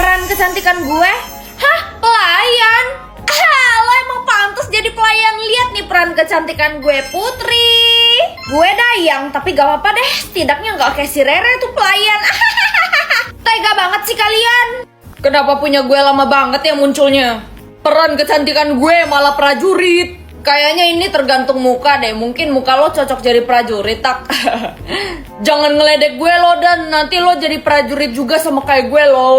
peran kecantikan gue? Hah? Pelayan? Lo emang pantas jadi pelayan. Lihat nih peran kecantikan gue, Putri. Gue Dayang, tapi gak apa-apa deh. Setidaknya gak kayak si Rere tuh pelayan. Tega banget sih kalian. Kenapa punya gue lama banget ya munculnya? Peran kecantikan gue malah prajurit. Kayaknya ini tergantung muka deh. Mungkin muka lo cocok jadi prajurit, tak? Jangan ngeledek gue lo, dan nanti lo jadi prajurit juga sama kayak gue lo.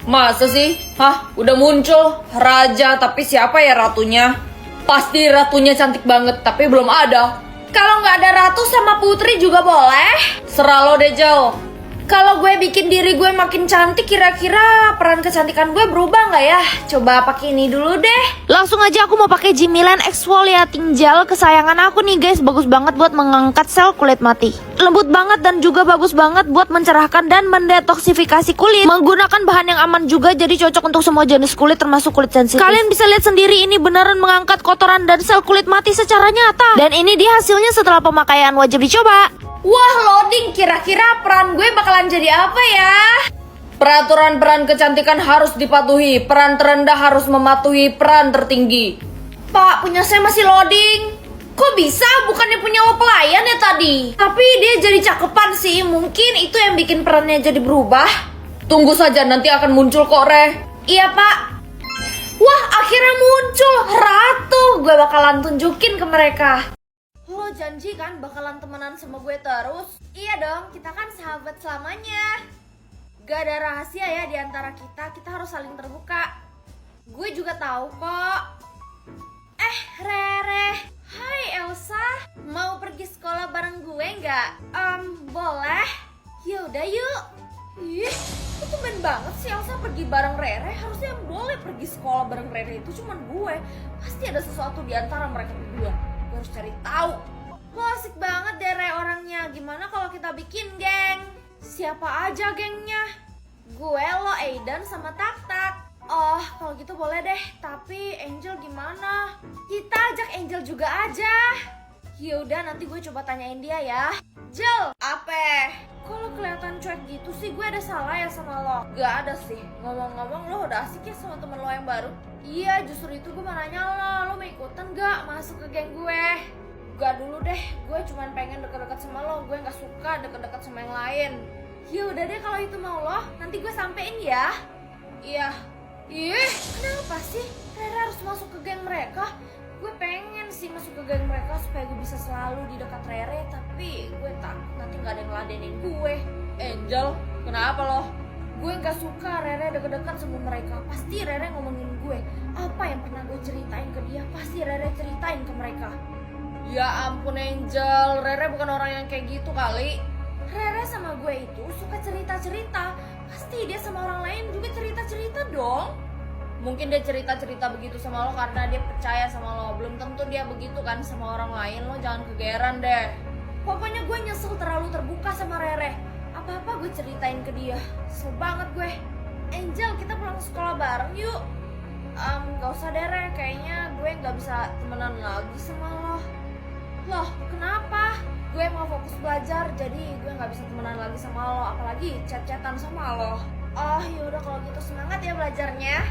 Masa sih? Hah? Udah muncul raja, tapi siapa ya ratunya? Pasti ratunya cantik banget, tapi belum ada. Kalau nggak ada ratu sama putri juga boleh. Serah lo deh, Jel. Kalau gue bikin diri gue makin cantik, kira-kira peran kecantikan gue berubah nggak ya? Coba pakai ini dulu deh. Langsung aja aku mau pakai Jimilan Exfoliating Gel kesayangan aku nih guys. Bagus banget buat mengangkat sel kulit mati. Lembut banget dan juga bagus banget buat mencerahkan dan mendetoksifikasi kulit. Menggunakan bahan yang aman juga, jadi cocok untuk semua jenis kulit termasuk kulit sensitif. Kalian bisa lihat sendiri, ini beneran mengangkat kotoran dan sel kulit mati secara nyata. Dan ini dia hasilnya setelah pemakaian, wajib dicoba. Wah, loading, kira-kira peran gue bakalan jadi apa ya? Peraturan peran kecantikan harus dipatuhi. Peran terendah harus mematuhi peran tertinggi. Pak, punya saya masih loading. Kok bisa? Bukannya punya lo pelayan ya tadi? Tapi dia jadi cakepan sih. Mungkin itu yang bikin perannya jadi berubah. Tunggu saja, nanti akan muncul kok, Re. Iya, Pak. Wah, akhirnya muncul Ratu. Gue bakalan tunjukin ke mereka. Lo janji kan bakalan temenan sama gue terus? Iya dong, kita kan sahabat selamanya. Gak ada rahasia ya di antara kita, kita harus saling terbuka. Gue juga tahu kok. Rere. Hai Elsa, mau pergi sekolah bareng gue nggak? Boleh. Yaudah yuk. Ih, itu tumben banget sih Elsa pergi bareng Rere. Harusnya yang boleh pergi sekolah bareng Rere itu cuman gue. Pasti ada sesuatu di antara mereka berdua. Gue harus cari tahu. Lo asik banget deh Re orangnya. Gimana kalau kita bikin geng? Siapa aja gengnya? Gue, lo, Aidan, sama Tak-Tak. Oh, kalau gitu boleh deh. Tapi Angel gimana? Kita ajak Angel juga aja. Yaudah, nanti gue coba tanyain dia ya. Jel, apa? Kok lo kelihatan cuek gitu sih? Gue ada salah ya sama lo? Gak ada sih. Ngomong-ngomong, lo udah asik ya sama temen lo yang baru? Iya, justru itu gue mau nanya lo mau ikutan gak masuk ke geng gue? Gak dulu deh, gue cuma pengen deket-deket sama lo. Gue gak suka deket-deket sama yang lain. Ya udah deh kalau itu mau lo, nanti gue sampein ya. Iya. Ih, kenapa sih Rere harus masuk ke geng mereka? Gue pengen sih masuk ke geng mereka supaya gue bisa selalu di dekat Rere. Tapi gue takut nanti gak ada yang ngeladenin gue. Angel, kenapa lo? Gue gak suka Rere deket-deket sama mereka. Pasti Rere ngomongin gue. Apa yang pernah gue ceritain ke dia, pasti Rere ceritain ke mereka. Ya ampun Angel, Rere bukan orang yang kayak gitu kali. Rere sama gue itu suka cerita-cerita. Pasti dia sama orang lain juga cerita-cerita dong. Mungkin dia cerita-cerita begitu sama lo karena dia percaya sama lo. Belum tentu dia begitu kan sama orang lain. Lo jangan kegeeran deh. Pokoknya gue nyesel terlalu terbuka sama Rere. Apa-apa gue ceritain ke dia. Kesel banget gue. Angel, kita pulang sekolah bareng yuk. Gak usah deh Re, kayaknya gue gak bisa temenan lagi sama lo. Loh, kenapa? Gue mau fokus belajar, jadi gue gak bisa temenan lagi sama lo. Apalagi chat-chatan sama lo. Oh yaudah kalau gitu semangat ya belajarnya.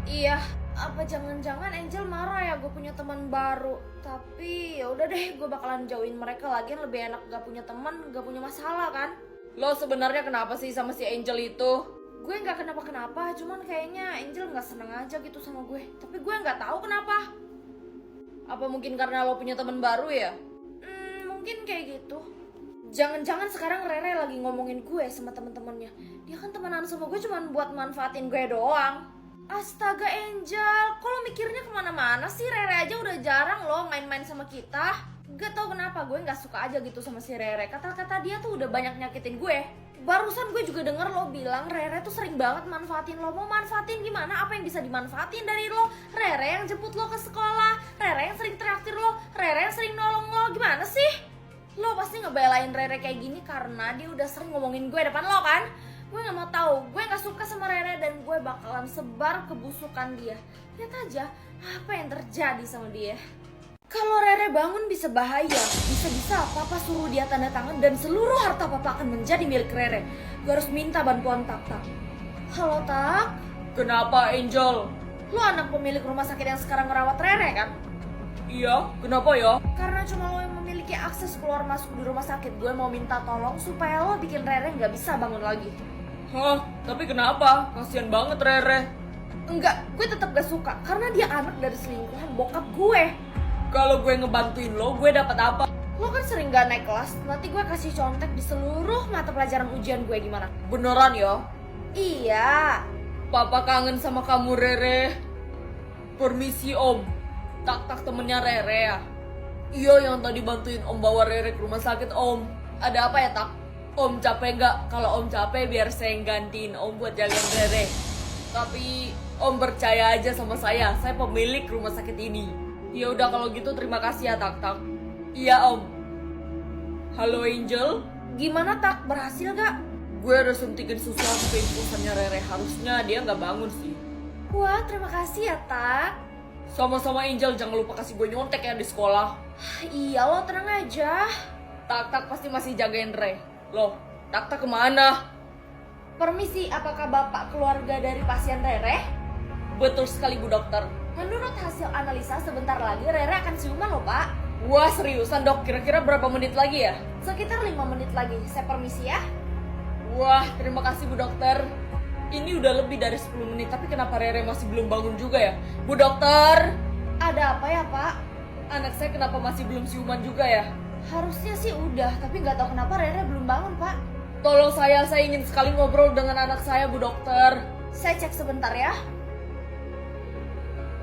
Iya, apa jangan-jangan Angel marah ya gue punya teman baru. Tapi ya udah deh, gue bakalan jauhin mereka. Lagian lebih enak gak punya teman, gak punya masalah kan. Lo sebenarnya kenapa sih sama si Angel itu? Gue gak kenapa-kenapa, cuman kayaknya Angel gak seneng aja gitu sama gue. Tapi gue gak tahu kenapa. Apa mungkin karena lo punya teman baru ya? Mungkin kayak gitu. Jangan-jangan sekarang Rere lagi ngomongin gue sama temen-temennya. Dia kan temenan sama gue cuman buat manfaatin gue doang. Astaga Angel, kok lo mikirnya kemana-mana sih? Rere aja udah jarang lo main-main sama kita. Gak tau kenapa gue gak suka aja gitu sama si Rere. Kata-kata dia tuh udah banyak nyakitin gue. Barusan gue juga denger lo bilang Rere tuh sering banget manfaatin lo. Mau manfaatin gimana? Apa yang bisa dimanfaatin dari lo? Rere yang jemput lo ke sekolah, Rere yang sering traktir lo, Rere yang sering nolong lo. Gimana sih? Lo pasti ngebelain Rere kayak gini karena dia udah sering ngomongin gue depan lo kan? Gue gak mau tahu, gue gak suka sama Rere dan gue bakalan sebar kebusukan dia. Lihat aja apa yang terjadi sama dia. Kalau Rere bangun bisa bahaya. Bisa-bisa papa suruh dia tanda tangan dan seluruh harta papa akan menjadi milik Rere. Gue harus minta bantuan Tak-Tak. Halo, Tak. Kenapa, Angel? Lu anak pemilik rumah sakit yang sekarang ngerawat Rere kan? Iya, kenapa ya? Karena cuma lo yang memiliki akses keluar masuk di rumah sakit, gue mau minta tolong supaya lo bikin Rere nggak bisa bangun lagi. Hah? Tapi kenapa? Kasian banget Rere. Enggak, gue tetap gak suka karena dia anak dari selingkuhan bokap gue. Kalau gue ngebantuin lo, gue dapat apa? Lo kan sering gak naik kelas, nanti gue kasih contek di seluruh mata pelajaran ujian gue gimana? Beneran ya? Iya. Papa kangen sama kamu, Rere. Permisi, Om. Tak temennya Rere ya? Iya, yang tadi bantuin Om bawa Rere ke rumah sakit, Om. Ada apa ya, Tak? Om capek nggak? Kalau Om capek, biar saya yang gantiin Om buat jagain Rere. Tapi Om percaya aja sama saya pemilik rumah sakit ini. Ya udah kalau gitu terima kasih ya, Tak. Iya, Om. Halo, Angel. Gimana, Tak? Berhasil gak? Gue udah suntikin sesuatu ke infusannya Rere. Harusnya dia nggak bangun sih. Wah, terima kasih ya, Tak. Sama-sama, Angel. Jangan lupa kasih gue nyontek ya di sekolah. Iya, lo tenang aja. Tak pasti masih jagain Re. Loh, Tak kemana? Permisi, apakah Bapak keluarga dari pasien Rere? Betul sekali, Bu Dokter. Menurut hasil analisa, sebentar lagi Rere akan siuman loh, Pak. Wah, seriusan, Dok? Kira-kira berapa menit lagi ya? Sekitar 5 menit lagi. Saya permisi ya. Wah, terima kasih, Bu Dokter. Ini udah lebih dari 10 menit, tapi kenapa Rere masih belum bangun juga ya? Bu Dokter! Ada apa ya, Pak? Anak saya kenapa masih belum siuman juga ya? Harusnya sih udah, tapi nggak tahu kenapa Rere belum bangun, Pak. Tolong saya ingin sekali ngobrol dengan anak saya, Bu Dokter. Saya cek sebentar ya.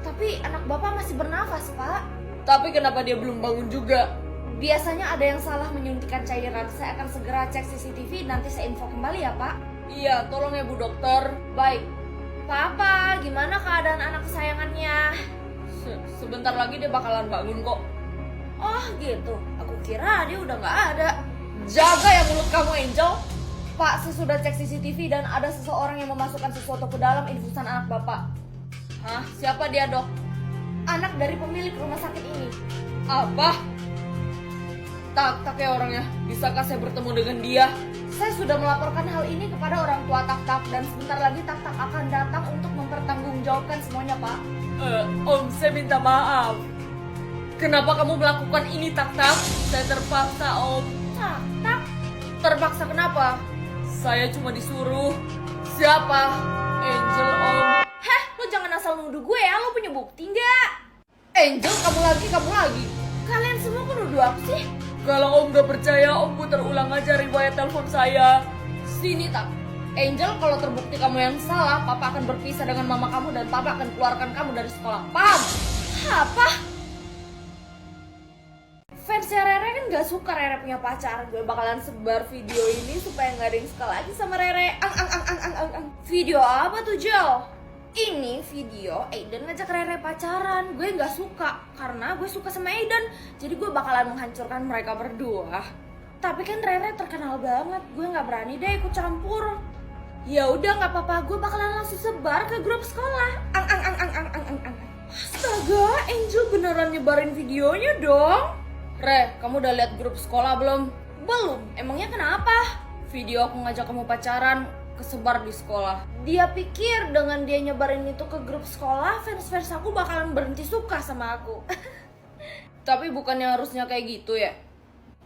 Tapi anak Bapak masih bernafas, Pak. Tapi kenapa dia belum bangun juga? Biasanya ada yang salah menyuntikkan cairan. Saya akan segera cek CCTV, nanti saya info kembali ya, Pak. Iya, tolong ya, Bu Dokter. Baik. Papa, gimana keadaan anak kesayangannya? Sebentar lagi dia bakalan bangun kok. Oh gitu, aku kira dia udah nggak ada. Jaga ya mulut kamu, Angel. Pak, saya sudah cek CCTV dan ada seseorang yang memasukkan sesuatu ke dalam infusan anak Bapak. Hah? Siapa dia, Dok? Anak dari pemilik rumah sakit ini. Apa? Tak ya orangnya. Bisakah saya bertemu dengan dia? Saya sudah melaporkan hal ini kepada orang tua Tak dan sebentar lagi Tak akan datang untuk mempertanggungjawabkan semuanya, Pak. Om, saya minta maaf. Kenapa kamu melakukan ini, Tak? Saya terpaksa, Om. Tak? Terpaksa kenapa? Saya cuma disuruh. Siapa? Angel, Om. Heh, lo jangan asal nuduh gue ya, lo punya bukti nggak? Angel, kamu lagi. Kalian semua kok nuduh aku sih? Kalau Om gak percaya, Om putar ulang aja riwayat telepon saya. Sini, Tak. Angel, kalau terbukti kamu yang salah, Papa akan berpisah dengan mama kamu dan Papa akan keluarkan kamu dari sekolah. Paham? Apa? Fansnya Rere kan gak suka Rere punya pacar. Gue bakalan sebar video ini supaya gak ada yang suka lagi sama Rere. Video apa tuh, Jel? Ini video Aiden ngajak Rere pacaran. Gue gak suka karena gue suka sama Aiden. Jadi gue bakalan menghancurkan mereka berdua. Tapi kan Rere terkenal banget. Gue gak berani deh ikut campur. Ya udah gak apa-apa, gue bakalan langsung sebar ke grup sekolah. Astaga, Angel beneran nyebarin videonya dong. Re, kamu udah lihat grup sekolah belum? Belum, emangnya kenapa? Video aku ngajak kamu pacaran kesebar di sekolah. Dia pikir dengan dia nyebarin itu ke grup sekolah, fans aku bakalan berhenti suka sama aku. Tapi bukannya harusnya kayak gitu ya?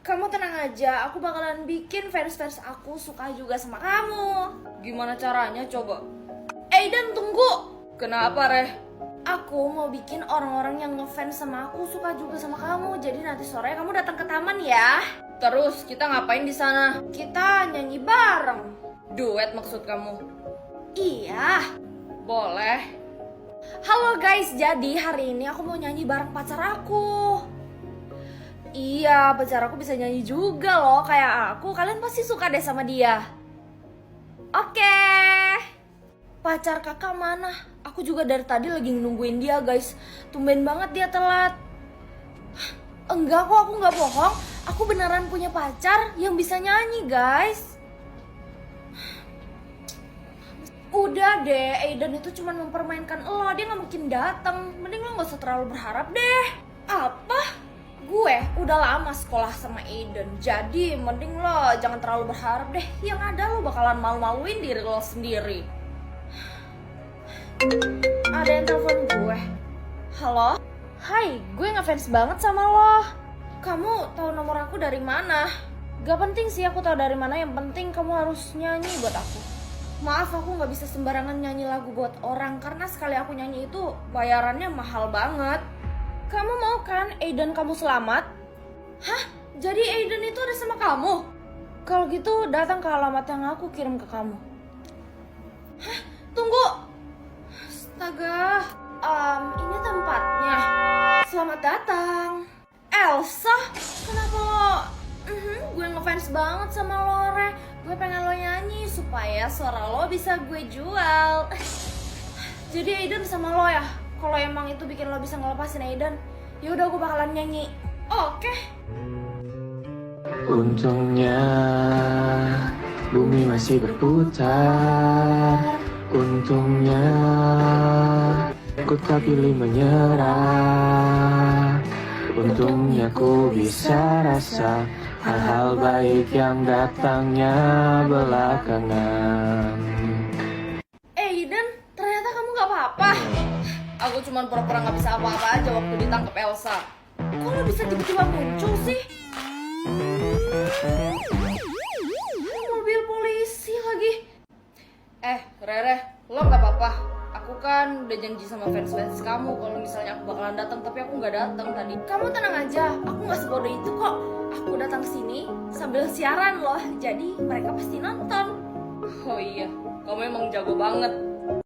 Kamu tenang aja, aku bakalan bikin fans aku suka juga sama kamu. Gimana caranya coba? Aiden, tunggu. Kenapa, Re? Aku mau bikin orang-orang yang ngefans sama aku suka juga sama kamu. Jadi nanti sore kamu datang ke taman ya. Terus kita ngapain di sana? Kita nyanyi bareng. Duet maksud kamu? Iya. Boleh. Halo guys, jadi hari ini aku mau nyanyi bareng pacar aku. Iya, pacar aku bisa nyanyi juga loh kayak aku. Kalian pasti suka deh sama dia. Oke. Pacar kakak mana? Aku juga dari tadi lagi nungguin dia guys. Tumben banget dia telat. Enggak kok, aku nggak bohong. Aku beneran punya pacar yang bisa nyanyi guys. Udah deh, Aiden itu cuma mempermainkan lo. Dia gak mungkin datang. Mending lo gak usah terlalu berharap deh. Apa? Gue udah lama sekolah sama Aiden. Jadi mending lo jangan terlalu berharap deh. Yang ada lo bakalan malu-maluin diri lo sendiri. Ada yang telepon gue. Halo? Hai, gue ngefans banget sama lo. Kamu tahu nomor aku dari mana? Gak penting sih aku tahu dari mana, yang penting kamu harus nyanyi buat aku. Maaf, aku gak bisa sembarangan nyanyi lagu buat orang, karena sekali aku nyanyi itu bayarannya mahal banget. Kamu mau kan Aiden kamu selamat? Hah? Jadi Aiden itu ada sama kamu? Kalau gitu datang ke alamat yang aku kirim ke kamu. Hah? Tunggu. Astaga. Ini tempatnya. Selamat datang. Elsa, kenapa lo? Gue ngefans banget sama lo, Re. Gue pengen lo nyanyi supaya suara lo bisa gue jual. Jadi Aiden sama lo ya? Kalau emang itu bikin lo bisa ngelepasin Aiden, ya udah gue bakalan nyanyi. Oke. Untungnya bumi masih berputar. Untungnya ku tak pilih menyerah. Untungnya ku bisa rasa hal-hal baik yang datangnya belakangan. Aiden, ternyata kamu gak apa-apa. Aku cuma pura-pura nggak bisa apa-apa aja waktu ditangkap Elsa. Kok lo bisa tiba-tiba muncul sih? Mobil polisi lagi. Rere, lo nggak apa-apa. Aku kan udah janji sama fans kamu kalau misalnya aku bakalan datang, tapi aku nggak datang tadi. Kamu tenang aja, aku gak sebodoh itu kok. Aku datang sini sambil siaran loh, jadi mereka pasti nonton. Oh iya, kamu emang jago banget.